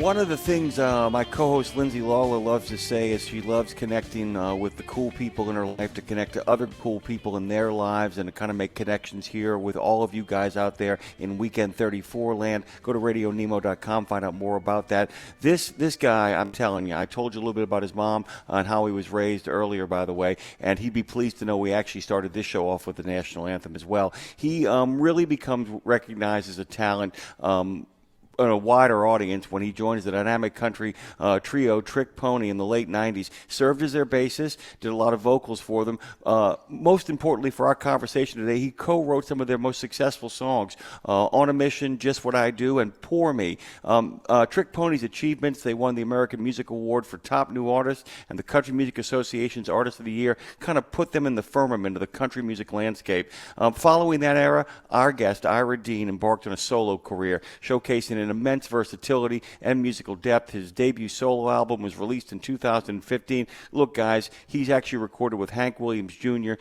One of the things my co-host Lindsay Lawler loves to say is she loves connecting with the cool people in her life to connect to other cool people in their lives and to kind of make connections here with all of you guys out there in Weekend 34 land. Go to radionemo.com, find out more about that. This guy, I'm telling you, I told you a little bit about his mom and how he was raised earlier, by the way, and he'd be pleased to know we actually started this show off with the national anthem as well. He really becomes recognized as a talent a wider audience when he joins the dynamic country trio Trick Pony in the late 90s. Served as their bassist, did a lot of vocals for them. Most importantly for our conversation today, he co-wrote some of their most successful songs, On a Mission, Just What I Do, and Poor Me. Trick Pony's achievements, they won the American Music Award for Top New Artist and the Country Music Association's Artist of the Year, kind of put them in the firmament of the country music landscape. Following that era, our guest, Ira Dean, embarked on a solo career, showcasing an immense versatility and musical depth. His debut solo album was released in 2015. Look, guys, he's actually recorded with Hank Williams Jr.,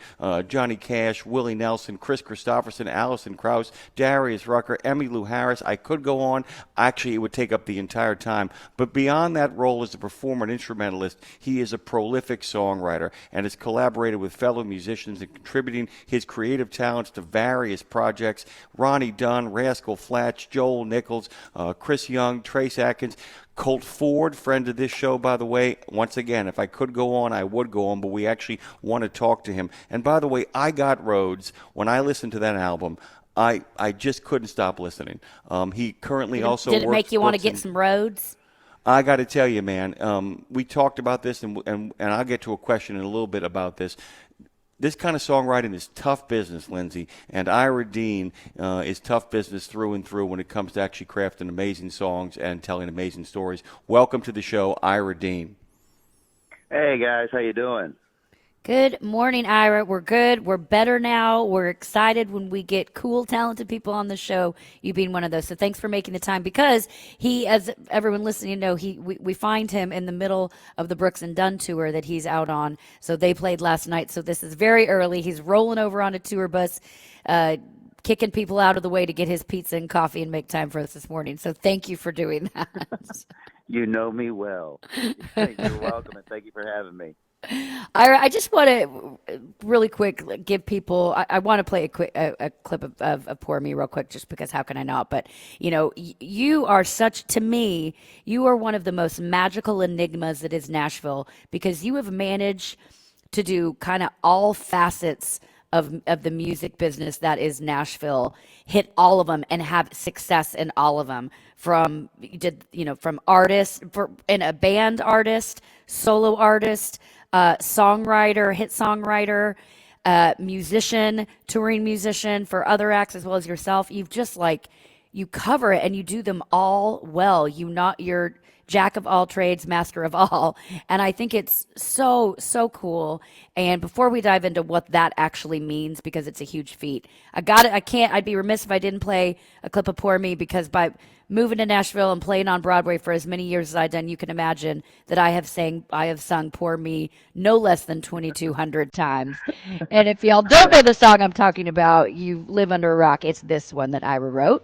Johnny Cash, Willie Nelson, Chris Christopherson, Alison Krauss, Darius Rucker, Emmylou Harris. I could go on. Actually, it would take up the entire time. But beyond that role as a performer and instrumentalist, he is a prolific songwriter and has collaborated with fellow musicians and contributing his creative talents to various projects. Ronnie Dunn, Rascal Flatts, Joel Nichols, Chris Young, Trace Atkins, Colt Ford, friend of this show, by the way. Once again, if I could go on, I would go on, but we actually want to talk to him. And by the way, I Got Roads, when I listened to that album, I just couldn't stop listening. He currently also Did it works make you want to books get some roads? I got to tell you, man, we talked about this, and I'll get to a question in a little bit about this. This kind of songwriting is tough business, Lindsay, and Ira Dean is tough business through and through when it comes to actually crafting amazing songs and telling amazing stories. Welcome to the show, Ira Dean. Hey, guys. How you doing? Good morning, Ira. We're good. We're better now. We're excited when we get cool, talented people on the show, you being one of those. So thanks for making the time, because he, as everyone listening know, we find him in the middle of the Brooks and Dunn tour that he's out on. So they played last night. So this is very early. He's rolling over on a tour bus, kicking people out of the way to get his pizza and coffee and make time for us this morning. So thank you for doing that. You know me well. You're welcome, and thank you for having me. I just want to really quick give people. I want to play a clip of "Poor Me" real quick, just because how can I not? But you are to me, you are one of the most magical enigmas that is Nashville, because you have managed to do kind of all facets of the music business that is Nashville, hit all of them and have success in all of them. From artist in a band artist, solo artist, songwriter, hit songwriter, musician, touring musician for other acts as well as yourself. You've just you cover it and you do them all well. You're jack of all trades, master of all. And I think it's so, so cool. And before we dive into what that actually means, because it's a huge feat, I'd be remiss if I didn't play a clip of Poor Me, because by moving to Nashville and playing on Broadway for as many years as I've done, you can imagine that I have sung Poor Me no less than 2,200 times. And if y'all don't know the song I'm talking about, you live under a rock. It's this one that Ira wrote.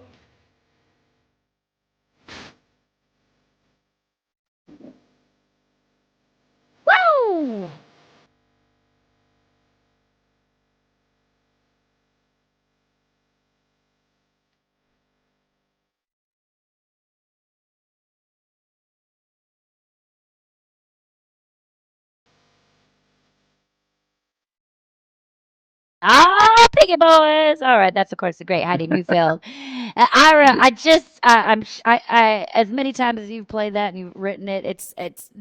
Woo! Ah, Piggy Boys. All right, that's of course the great Heidi Newfield. Ira, as many times as you've played that and you've written it, it's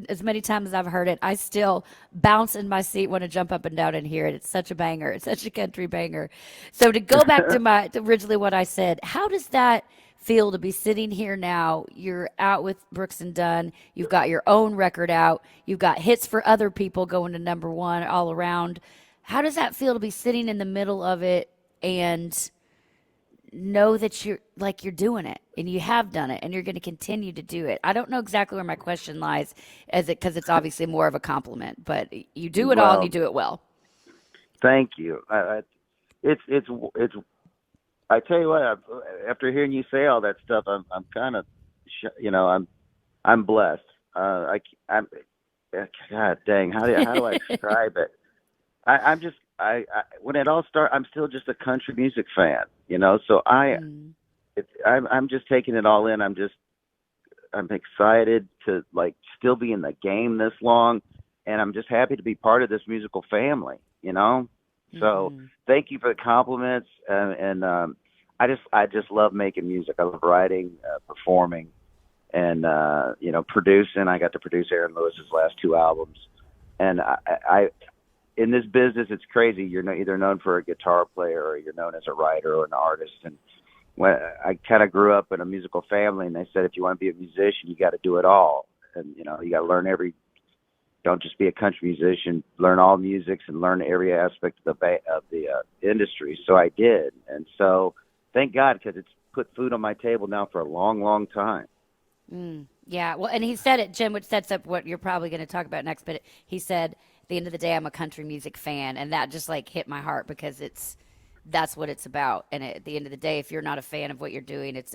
as many times as I've heard it, I still bounce in my seat, want to jump up and down and hear it. It's such a banger. It's such a country banger. So to go back to originally what I said, how does that feel to be sitting here now? You're out with Brooks and Dunn. You've got your own record out. You've got hits for other people going to number one all around. How does that feel to be sitting in the middle of it and know that you're doing it and you have done it and you're going to continue to do it? I don't know exactly where my question lies, because it's obviously more of a compliment, but you do it all and you do it well. Thank you. It's. I tell you what. After hearing you say all that stuff, I'm kind of, I'm blessed. I'm God dang, how do I describe it? I'm just when it all started, I'm still just a country music fan, you know. So I'm just taking it all in. I'm excited to like still be in the game this long, and I'm just happy to be part of this musical family, you know. So thank you for the compliments, and I just love making music. I love writing, performing, and you know, producing. I got to produce Aaron Lewis's last two albums, and I in this business, it's crazy. You're either known for a guitar player or you're known as a writer or an artist. And when I kind of grew up in a musical family, and they said if you want to be a musician, you got to do it all, and you know, you got to learn every. Don't just be a country musician. Learn all musics and learn every aspect of the industry. So I did, and so thank God, because it's put food on my table now for a long, long time. Yeah, well, and he said it, Jim, which sets up what you're probably going to talk about next. But he said, at the end of the day, I'm a country music fan, and that just like hit my heart because that's what it's about. And at the end of the day, if you're not a fan of what you're doing, it's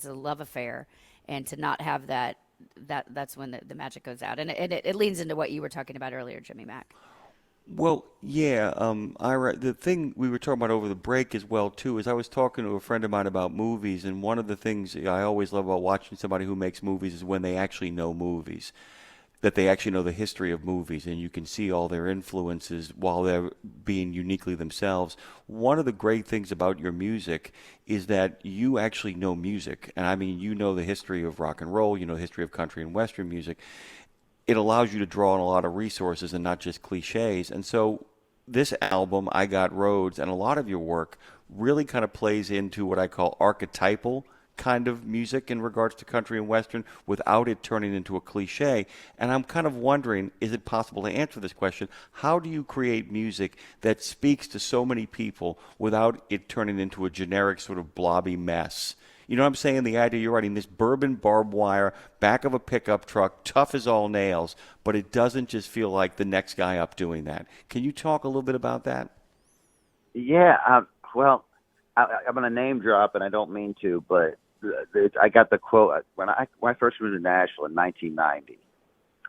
a love affair, and to not have that's when the magic goes out. And it leans into what you were talking about earlier, Jimmy Mack. Well, yeah, Ira, the thing we were talking about over the break as well too is I was talking to a friend of mine about movies, and one of the things I always love about watching somebody who makes movies is when they actually know movies, that they actually know the history of movies, and you can see all their influences while they're being uniquely themselves. One of the great things about your music is that you actually know music, and I mean, you know the history of rock and roll, you know the history of country and western music. It allows you to draw on a lot of resources and not just cliches. And so this album, I Got Roads, and a lot of your work really kind of plays into what I call archetypal kind of music in regards to country and western without it turning into a cliche. And I'm kind of wondering, is it possible to answer this question? How do you create music that speaks to so many people without it turning into a generic sort of blobby mess? You know what I'm saying? The idea you're writing this bourbon barbed wire, back of a pickup truck, tough as all nails, but it doesn't just feel like the next guy up doing that. Can you talk a little bit about that? Yeah, well, I'm going to name drop, and I don't mean to, but I got the quote when I first moved to Nashville in 1990.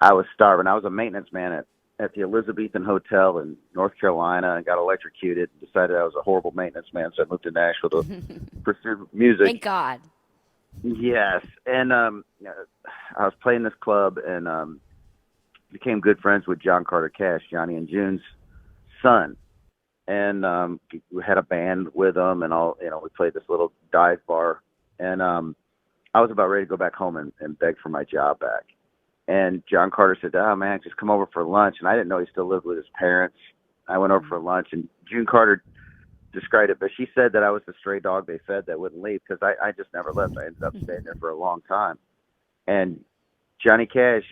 I was starving. I was a maintenance man at the Elizabethan Hotel in North Carolina, and got electrocuted and decided I was a horrible maintenance man, so I moved to Nashville to pursue music. Thank God. Yes, and I was playing this club and became good friends with John Carter Cash, Johnny and June's son, and we had a band with him, and all we played this little dive bar, and I was about ready to go back home and beg for my job back. And John Carter said, "Oh man, just come over for lunch." And I didn't know he still lived with his parents. I went over for lunch, and June Carter described it, but she said that I was the stray dog they fed that wouldn't leave, because I just never left. I ended up staying there for a long time. And Johnny Cash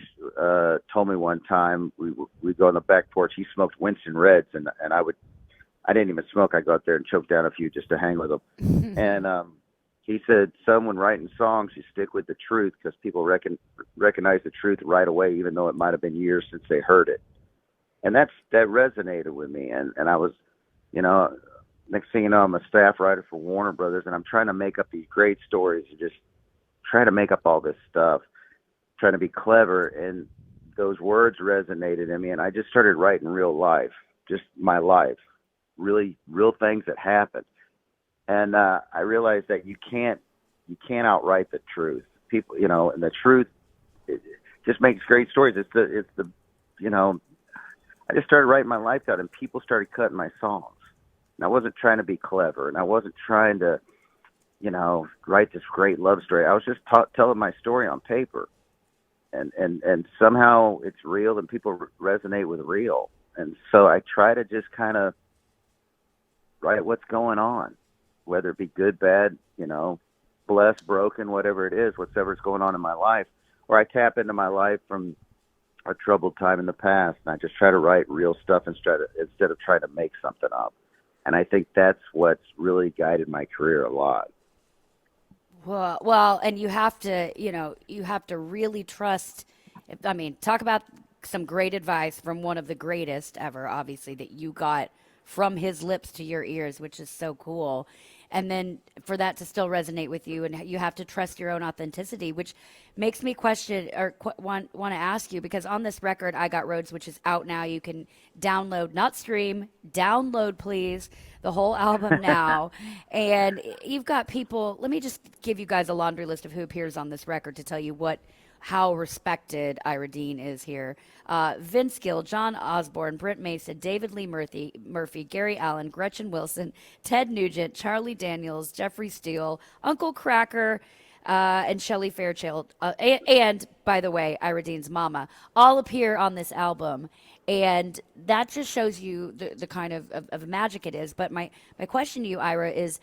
told me one time we'd go on the back porch. He smoked Winston Reds, and I didn't even smoke. I'd go out there and choke down a few just to hang with him. And he said, "Son, when writing songs, you stick with the truth, because people recognize the truth right away, even though it might have been years since they heard it." And that resonated with me. And I was, next thing you know, I'm a staff writer for Warner Brothers, and I'm trying to make up these great stories and just try to make up all this stuff, trying to be clever. And those words resonated in me, and I just started writing real life, just my life, really real things that happened. And I realized that you can't outright the truth. People, and the truth it just makes great stories. It's the I just started writing my life out, and people started cutting my songs. And I wasn't trying to be clever, and I wasn't trying to, write this great love story. I was just telling my story on paper, and somehow it's real, and people resonate with real. And so I try to just kind of write what's going on, whether it be good, bad, blessed, broken, whatever it is, whatever's going on in my life, or I tap into my life from a troubled time in the past, and I just try to write real stuff instead of trying to make something up. And I think that's what's really guided my career a lot. Well, and you have to really trust. I mean, talk about some great advice from one of the greatest ever, obviously, that you got from his lips to your ears, which is so cool. and then for that to still resonate with you, and you have to trust your own authenticity, which makes me question or want to ask you, because on this record, I Got Roads, which is out now, you can download, not stream, download, please, the whole album now. And you've got people, let me just give you guys a laundry list of who appears on this record to tell you how respected Ira Dean is here. Vince Gill, John Osborne, Brent Mason, David Lee Murphy, Gary Allen, Gretchen Wilson, Ted Nugent, Charlie Daniels, Jeffrey Steele, Uncle Cracker, and Shelley Fairchild, and by the way, Ira Dean's mama, all appear on this album. And that just shows you the kind of magic it is. But my question to you, Ira, is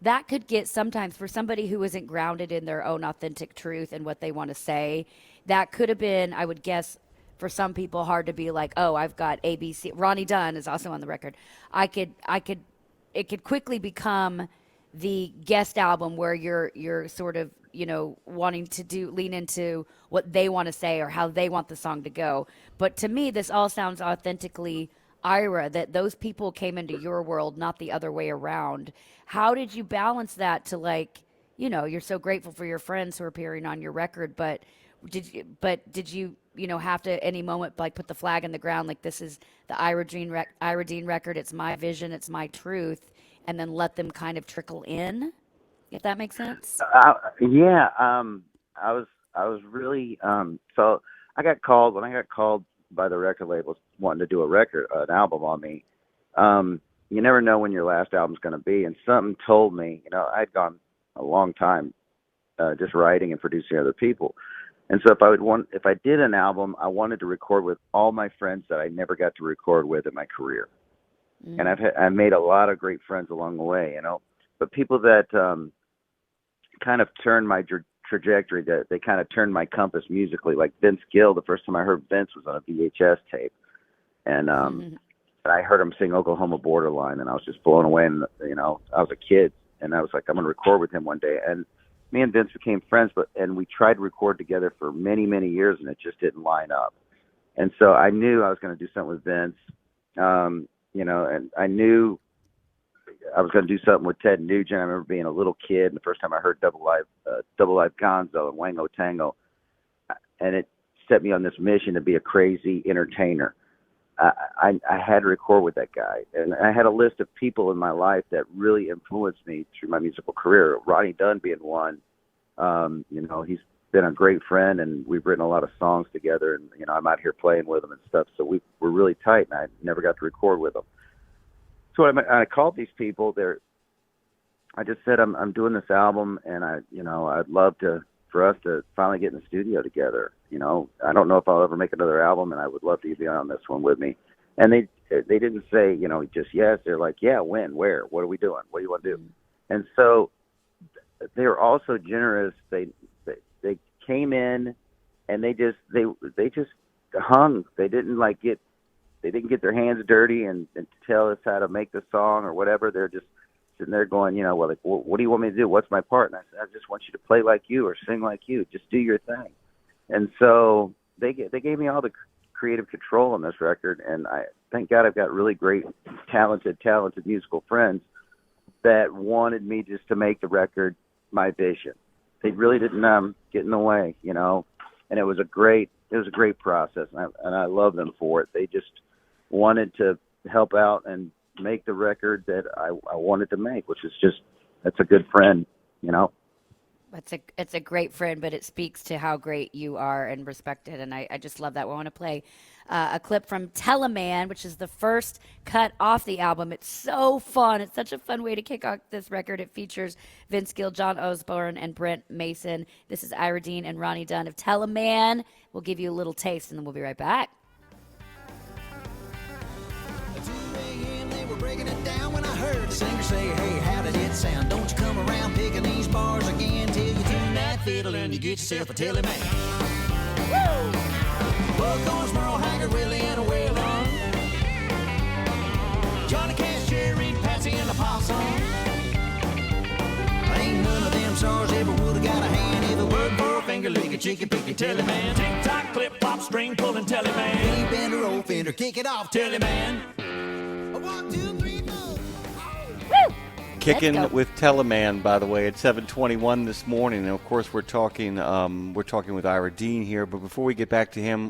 that could get sometimes, for somebody who isn't grounded in their own authentic truth and what they want to say, that could have been, I would guess, for some people hard to be like, oh, I've got ABC. Ronnie Dunn is also on the record. It could quickly become the guest album where you're sort of, wanting to lean into what they want to say or how they want the song to go. But to me, this all sounds authentically Ira, that those people came into your world, not the other way around. How did you balance that to you're so grateful for your friends who are appearing on your record, but did you have to any moment put the flag in the ground, like this is the Ira Dean record, it's my vision, it's my truth, and then let them kind of trickle in, if that makes sense? Yeah. I was really, so I got called, when I got called by the record labels wanting to do an album on me. You never know when your last album's going to be. And something told me, I'd gone a long time, just writing and producing other people. And so if I did an album, I wanted to record with all my friends that I never got to record with in my career. And I've made a lot of great friends along the way, but people that, kind of turned my trajectory, that they kind of turned my compass musically, like Vince Gill. The first time I heard Vince was on a VHS tape, and I heard him sing Oklahoma Borderline, and I was just blown away. And I was a kid, and I was like, I'm going to record with him one day. And me and Vince became friends, and we tried to record together for many, many years, and it just didn't line up. And so I knew I was going to do something with Vince, and I knew I was going to do something with Ted Nugent. I remember being a little kid, and the first time I heard Double Live Gonzo and Wango Tango, and it set me on this mission to be a crazy entertainer. I had to record with that guy, and I had a list of people in my life that really influenced me through my musical career. Ronnie Dunn being one. He's been a great friend, and we've written a lot of songs together, and I'm out here playing with him and stuff. So we're really tight, and I never got to record with him. So I called these people. I just said I'm doing this album, and I'd love for us to finally get in the studio together. I don't know if I'll ever make another album, and I would love to be on this one with me. And they didn't say just yes. They're like, yeah, when, where, what are we doing, what do you want to do? And so they were also generous. They came in, and they just hung. They didn't get their hands dirty and tell us how to make the song or whatever. They're just sitting there going, what do you want me to do? What's my part? And I said, I just want you to play like you or sing like you. Just do your thing. And so they gave me all the creative control on this record. And I thank God I've got really great, talented musical friends that wanted me just to make the record my vision. They really didn't get in the way, and it was a great process. And I love them for it. They just wanted to help out and make the record that I wanted to make, which is that's a good friend, It's a great friend, but it speaks to how great you are and respected, and I just love that. We want to play a clip from Teleman, which is the first cut off the album. It's so fun. It's such a fun way to kick off this record. It features Vince Gill, John Osborne, and Brent Mason. This is Ira Dean and Ronnie Dunn of Teleman. We'll give you a little taste, and then we'll be right back. Breaking it down when I heard the singer say, hey, how did it sound? Don't you come around picking these bars again till you tune that fiddle and you get yourself a Teleman. Woo! Buck Owens, Merle Haggard, Willie and a Waylon, Johnny Cash, Jerry, Patsy and the Possum. Ain't none of them stars ever would have got a hand if it weren't for a finger licking, chicken picking Teleman. Tick tock, clip flop, string pulling Teleman. Hey, bender, old fender, kick it off Teleman. 1, 2, 3, 4. Woo! Kicking with Teleman, by the way, at 7:21 this morning. And of course, we're talking with Ira Dean here. But before we get back to him,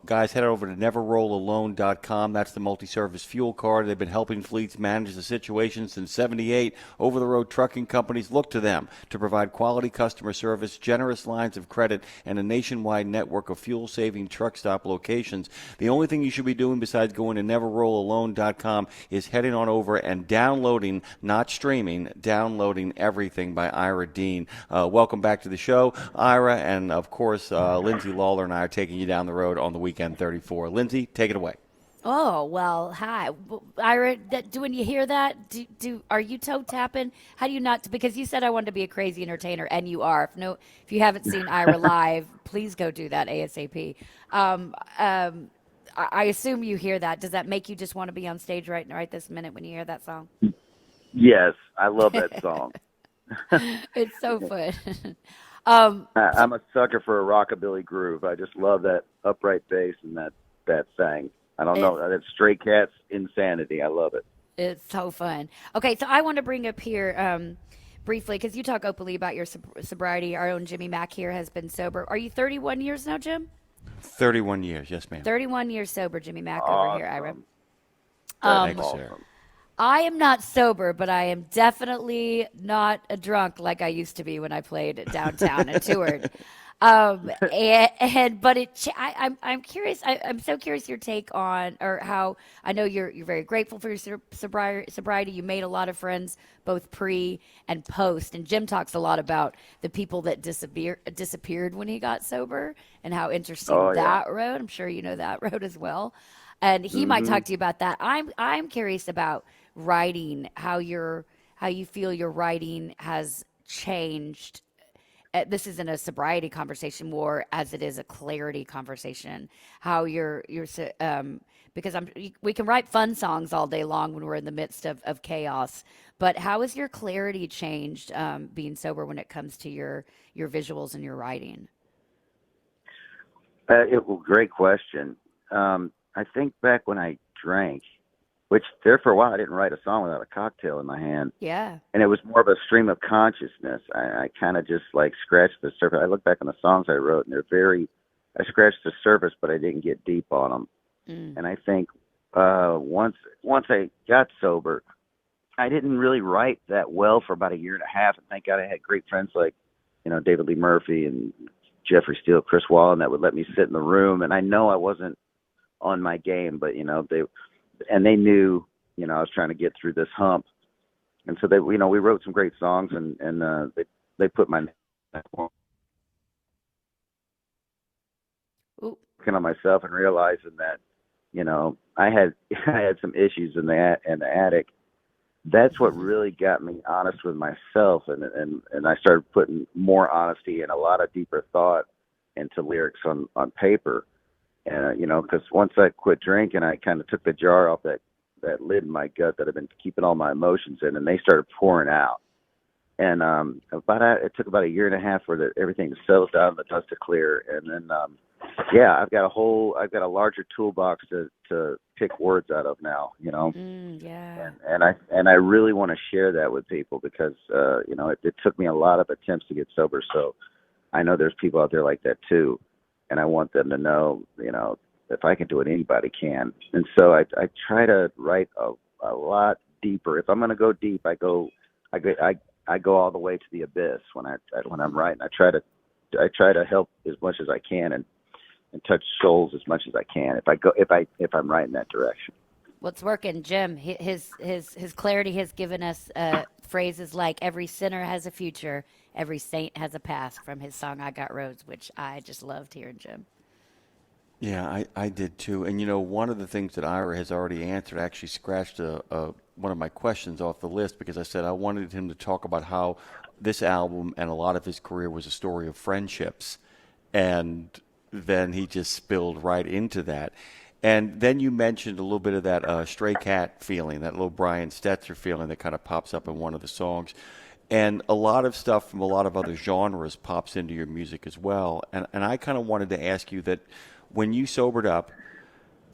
guys, head over to neverrollalone.com. That's the multi-service fuel card. They've been helping fleets manage the situation since '78. Over-the-road trucking companies look to them to provide quality customer service, generous lines of credit, and a nationwide network of fuel-saving truck stop locations. The only thing you should be doing besides going to neverrollalone.com is heading on over and downloading, not streaming, downloading Everything by Ira Dean. Welcome back to the show, Ira, and of course, Lindsay Lawler and I are taking you down the road on the Weekend 34. Lindsay, take it away. Oh, well, hi. Ira, when you hear that, are you toe tapping? How do you not, because you said I wanted to be a crazy entertainer, and you are. If you haven't seen Ira live, please go do that ASAP. I assume you hear that. Does that make you just want to be on stage right this minute when you hear that song? Yes, I love that song. It's so fun. I'm a sucker for a rockabilly groove. I just love that upright bass and that thing. I don't know, that Stray Cats insanity. I love it. It's so fun. Okay, so I want to bring up here briefly, because you talk openly about your sobriety. Our own Jimmy Mack here has been sober. Are you 31 years now, Jim? 31 years, yes, ma'am. 31 years sober, Jimmy Mack, over here, Ira. Thanks, Sarah. I am not sober, but I am definitely not a drunk like I used to be when I played downtown and toured. I'm curious. I'm so curious your take on, or how, I know you're very grateful for your sobriety. You made a lot of friends both pre and post, and Jim talks a lot about the people that disappeared when he got sober and how interesting that road. I'm sure you know that road as well, and he might talk to you about that. I'm curious about writing, how you feel your writing has changed. This isn't a sobriety conversation more as it is a clarity conversation. How you're because we can write fun songs all day long when we're in the midst of chaos, but how has your clarity changed being sober when it comes to your visuals and your writing? Great question. I think back when I drank, which there for a while I didn't write a song without a cocktail in my hand. Yeah. And it was more of a stream of consciousness. I kind of just like scratched the surface. I look back on the songs I wrote, and I scratched the surface, but I didn't get deep on them. And I think once I got sober, I didn't really write that well for about a year and a half. And thank God I had great friends like, David Lee Murphy and Jeffrey Steele, Chris Wallen, that would let me sit in the room. And I know I wasn't on my game, but, they knew, I was trying to get through this hump. And so we wrote some great songs, and they put my name working on myself and realizing that, I had some issues in the attic. That's what really got me honest with myself. And I started putting more honesty and a lot of deeper thought into lyrics on paper. And, because once I quit drinking, I kind of took the jar off that lid in my gut that I've been keeping all my emotions in, and they started pouring out. And it took about a year and a half for everything to settle down, the dust to clear. And then, I've got a larger toolbox to pick words out of now, Yeah. And I really want to share that with people because, it took me a lot of attempts to get sober. So I know there's people out there like that too. And I want them to know, if I can do it, anybody can. And so I try to write a lot deeper. If I'm going to go deep, I go all the way to the abyss when I'm writing. I try to help as much as I can and touch souls as much as I can. If I'm writing that direction. What's working, Jim? His clarity has given us phrases like "every sinner has a future, every saint has a past" from his song "I Got Roads," which I just loved hearing, Jim. Yeah, I did too. And one of the things that Ira has already answered actually scratched one of my questions off the list, because I said I wanted him to talk about how this album and a lot of his career was a story of friendships, and then he just spilled right into that. And then you mentioned a little bit of that Stray Cat feeling, that little Brian Setzer feeling that kind of pops up in one of the songs. And a lot of stuff from a lot of other genres pops into your music as well. And I kind of wanted to ask you that when you sobered up,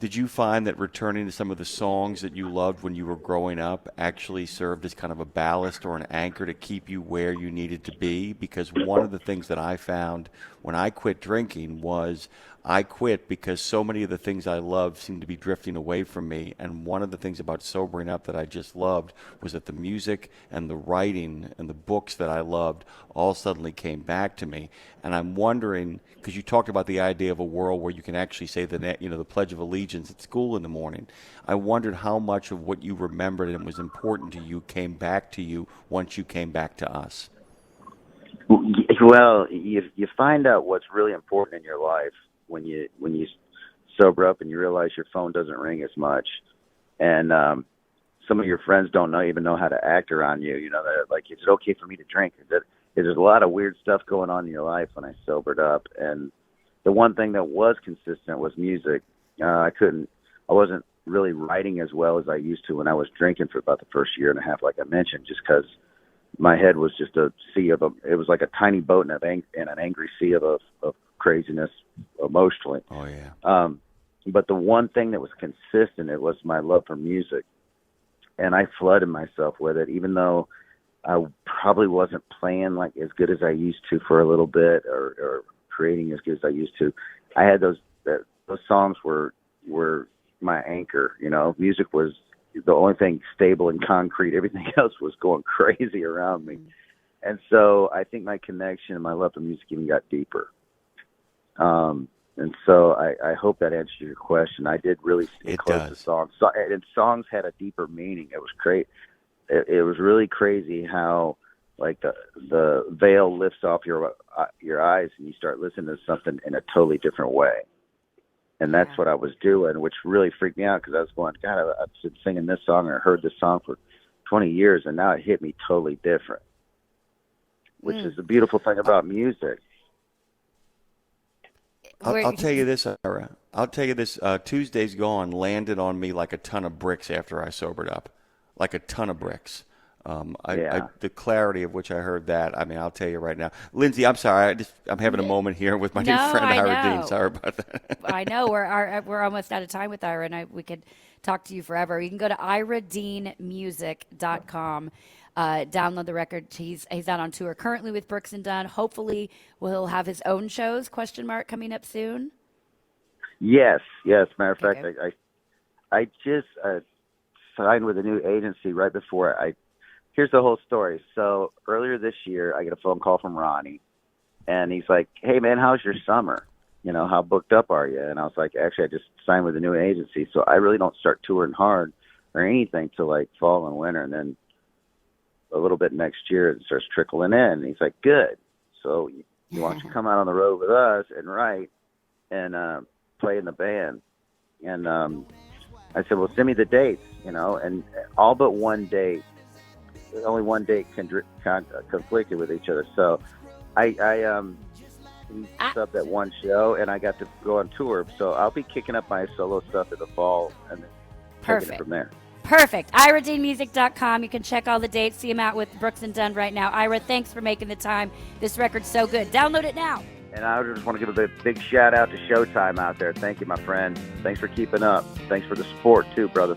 did you find that returning to some of the songs that you loved when you were growing up actually served as kind of a ballast or an anchor to keep you where you needed to be? Because one of the things that I found when I quit drinking was I quit because so many of the things I loved seemed to be drifting away from me. And one of the things about sobering up that I just loved was that the music and the writing and the books that I loved all suddenly came back to me. And I'm wondering, because you talked about the idea of a world where you can actually say the Pledge of Allegiance at school in the morning. I wondered how much of what you remembered and was important to you came back to you once you came back to us. Well, you find out what's really important in your life when you sober up and you realize your phone doesn't ring as much, and some of your friends don't even know how to act around you. You know, they're like, is it okay for me to drink? There's a lot of weird stuff going on in your life when I sobered up, and the one thing that was consistent was music. I wasn't really writing as well as I used to when I was drinking for about the first year and a half, like I mentioned, just because my head was just a sea of it was like a tiny boat in an angry sea of craziness emotionally. Oh yeah. But the one thing that was consistent, it was my love for music, and I flooded myself with it, even though I probably wasn't playing like as good as I used to for a little bit, or creating as good as I used to. I had those songs were my anchor. You know, music was the only thing stable and concrete. Everything else was going crazy around me. And so I think my connection and my love for music even got deeper. And so I hope that answers your question. I did really stay close to songs. And songs had a deeper meaning. It was great. It was really crazy how, like, the veil lifts off your eyes and you start listening to something in a totally different way. And that's what I was doing, which really freaked me out, because I was going, God, I've been singing this song or heard this song for 20 years, and now it hit me totally different, which is the beautiful thing about music. I'll tell you this, Ira. I'll tell you this. Tuesday's Gone landed on me like a ton of bricks after I sobered up, like a ton of bricks. The clarity of which I heard that, I mean, I'll tell you right now. Lindsay, I'm sorry. I'm having a moment here with my new friend, Ira Dean. Sorry about that. I know. We're almost out of time with Ira, and we could talk to you forever. You can go to iradeanmusic.com. Download the record. He's out on tour currently with Brooks Dunn. Hopefully, he'll have his own shows, ? Coming up soon. Yes. Matter of fact, I just signed with a new agency right before here's the whole story. So earlier this year, I get a phone call from Ronnie, and he's like, "Hey man, how's your summer? You know, how booked up are you?" And I was like, "Actually, I just signed with a new agency, so I really don't start touring hard or anything till like fall and winter, and then a little bit next year it starts trickling in." And he's like, "Good. So you want to come out on the road with us and write and play in the band?" And I said, "Well, send me the dates, you know." And all but one date, only one date conflicted with each other. So I up that one show, and I got to go on tour. So I'll be kicking up my solo stuff in the fall and then taking it from there. Perfect. iradeanmusic.com. You can check all the dates, see him out with Brooks and Dunn right now. Ira, thanks for making the time. This record's so good. Download it now. And I just want to give a big shout out to SHO-TYME out there. Thank you, my friend. Thanks for keeping up. Thanks for the support too, brother.